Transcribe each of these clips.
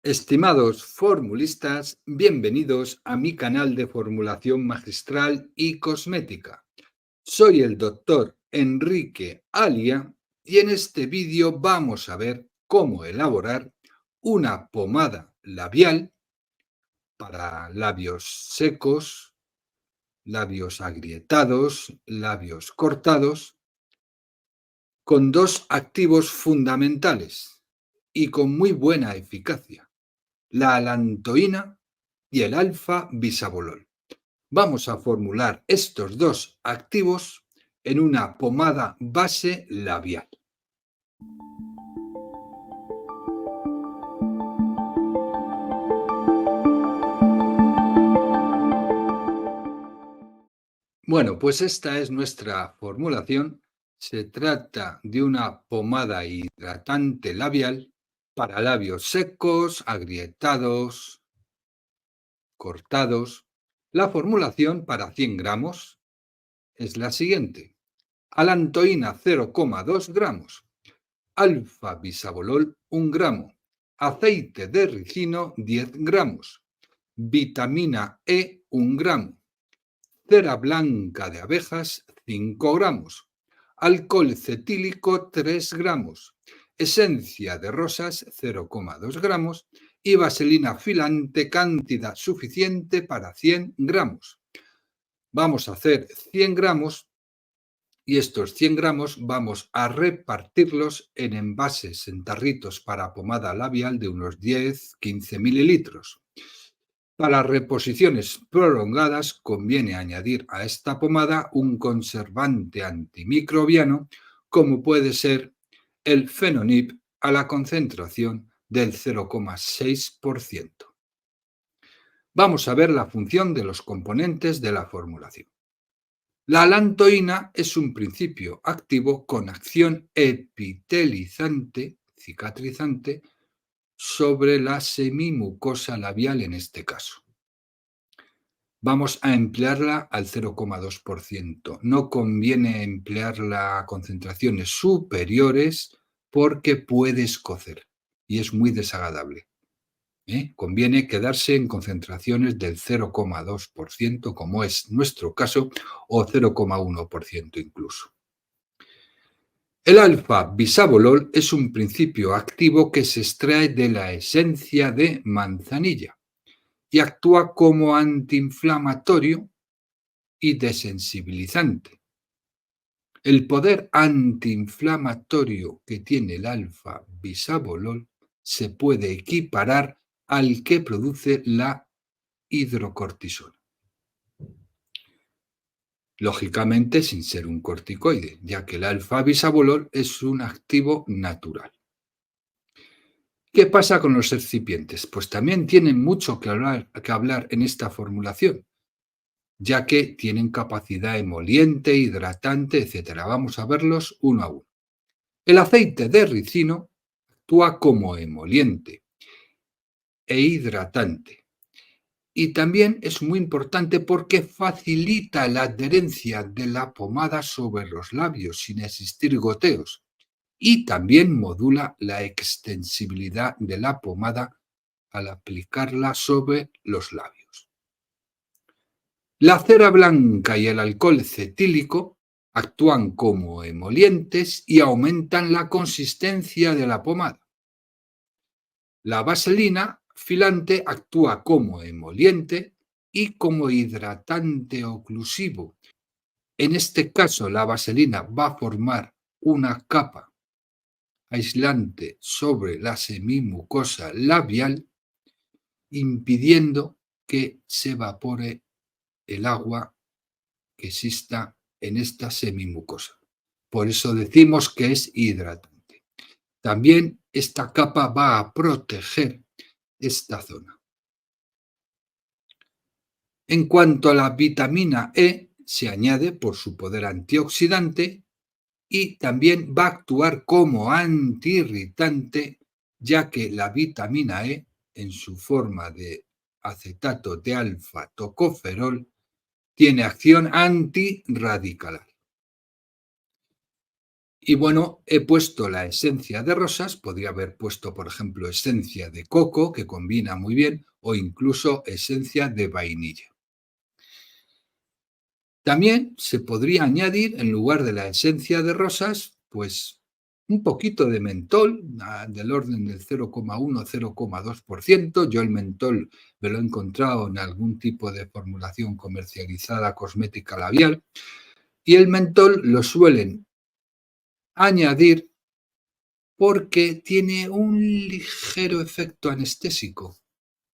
Estimados formulistas, bienvenidos a mi canal de formulación magistral y cosmética. Soy el doctor Enrique Alia y en este vídeo vamos a ver cómo elaborar una pomada labial para labios secos, labios agrietados, labios cortados, con dos activos fundamentales y con muy buena eficacia: la alantoína y el alfa-bisabolol. Vamos a formular estos dos activos en una pomada base labial. Bueno, pues esta es nuestra formulación. Se trata de una pomada hidratante labial para labios secos, agrietados, cortados. La formulación para 100 gramos es la siguiente: alantoína 0,2 gramos, alfa-bisabolol 1 gramo, aceite de ricino 10 gramos, vitamina E 1 gramo, cera blanca de abejas 5 gramos, alcohol cetílico 3 gramos, esencia de rosas 0,2 gramos y vaselina filante cantidad suficiente para 100 gramos. Vamos a hacer 100 gramos y estos 100 gramos vamos a repartirlos en envases, en tarritos para pomada labial de unos 10-15 mililitros. Para reposiciones prolongadas conviene añadir a esta pomada un conservante antimicrobiano, como puede ser el Fenonib, a la concentración del 0,6%. Vamos a ver la función de los componentes de la formulación. La alantoína es un principio activo con acción epitelizante, cicatrizante, sobre la semimucosa labial en este caso. Vamos a emplearla al 0,2%. No conviene emplearla a concentraciones superiores porque puede escocer y es muy desagradable. Conviene quedarse en concentraciones del 0,2%, como es nuestro caso, o 0,1% incluso. El alfa-bisabolol es un principio activo que se extrae de la esencia de manzanilla y actúa como antiinflamatorio y desensibilizante. El poder antiinflamatorio que tiene el alfa-bisabolol se puede equiparar al que produce la hidrocortisona. Lógicamente sin ser un corticoide, ya que el alfa-bisabolol es un activo natural. ¿Qué pasa con los excipientes? Pues también tienen mucho que hablar en esta formulación, ya que tienen capacidad emoliente, hidratante, etc. Vamos a verlos uno a uno. El aceite de ricino actúa como emoliente e hidratante. Y también es muy importante porque facilita la adherencia de la pomada sobre los labios sin existir goteos. Y también modula la extensibilidad de la pomada al aplicarla sobre los labios. La cera blanca y el alcohol cetílico actúan como emolientes y aumentan la consistencia de la pomada. La vaselina filante actúa como emoliente y como hidratante oclusivo. En este caso, la vaselina va a formar una capa aislante sobre la semimucosa labial, impidiendo que se evapore el agua que exista en esta semimucosa. Por eso decimos que es hidratante. También esta capa va a proteger esta zona. En cuanto a la vitamina E, se añade por su poder antioxidante y también va a actuar como antiirritante, ya que la vitamina E, en su forma de acetato de alfa-tocoferol, tiene acción antirradicular. Y bueno, he puesto la esencia de rosas, podría haber puesto, por ejemplo, esencia de coco, que combina muy bien, o incluso esencia de vainilla. También se podría añadir, en lugar de la esencia de rosas, pues un poquito de mentol, del orden del 0,1-0,2%. Yo el mentol me lo he encontrado en algún tipo de formulación comercializada cosmética labial. Y el mentol lo suelen añadir porque tiene un ligero efecto anestésico.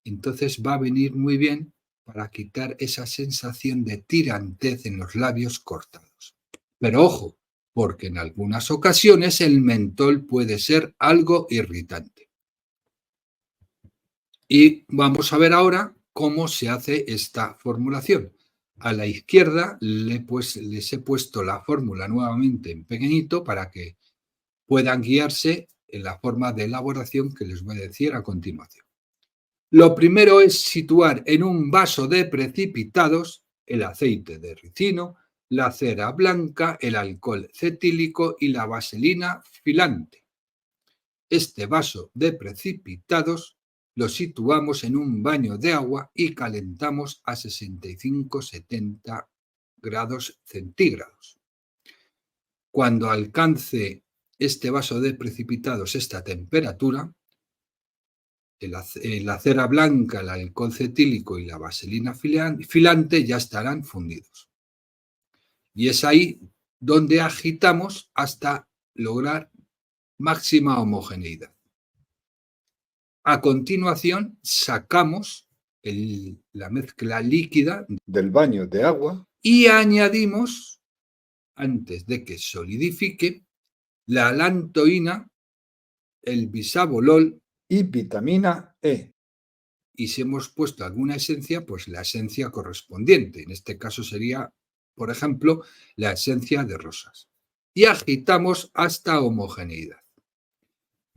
Entonces va a venir muy bien para quitar esa sensación de tirantez en los labios cortados. Pero ojo, porque en algunas ocasiones el mentol puede ser algo irritante. Y vamos a ver ahora cómo se hace esta formulación. A la izquierda les he puesto la fórmula nuevamente en pequeñito para que puedan guiarse en la forma de elaboración que les voy a decir a continuación. Lo primero es situar en un vaso de precipitados el aceite de ricino, la cera blanca, el alcohol cetílico y la vaselina filante. Este vaso de precipitados lo situamos en un baño de agua y calentamos a 65-70 grados centígrados. Cuando alcance este vaso de precipitados esta temperatura, la cera blanca, el alcohol cetílico y la vaselina filante ya estarán fundidos. Y es ahí donde agitamos hasta lograr máxima homogeneidad. A continuación, sacamos la mezcla líquida del baño de agua y añadimos, antes de que solidifique, la alantoína, el bisabolol y vitamina E. Y si hemos puesto alguna esencia, pues la esencia correspondiente. En este caso sería, por ejemplo, la esencia de rosas. Y agitamos hasta homogeneidad.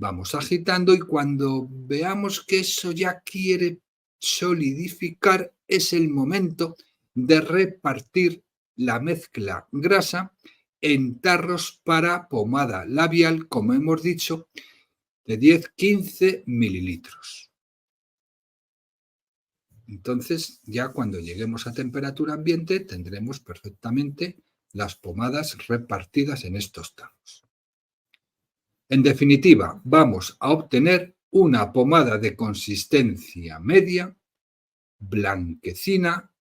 Vamos agitando y cuando veamos que eso ya quiere solidificar, es el momento de repartir la mezcla grasa en tarros para pomada labial, como hemos dicho, de 10-15 mililitros. Entonces, ya cuando lleguemos a temperatura ambiente, tendremos perfectamente las pomadas repartidas en estos tarros. En definitiva, vamos a obtener una pomada de consistencia media, blanquecina,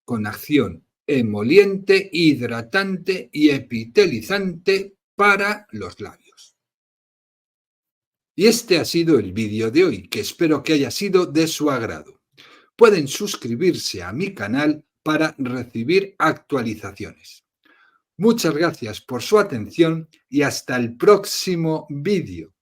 con acción emoliente, hidratante y epitelizante para los labios. Y este ha sido el vídeo de hoy, que espero que haya sido de su agrado. Pueden suscribirse a mi canal para recibir actualizaciones. Muchas gracias por su atención y hasta el próximo vídeo.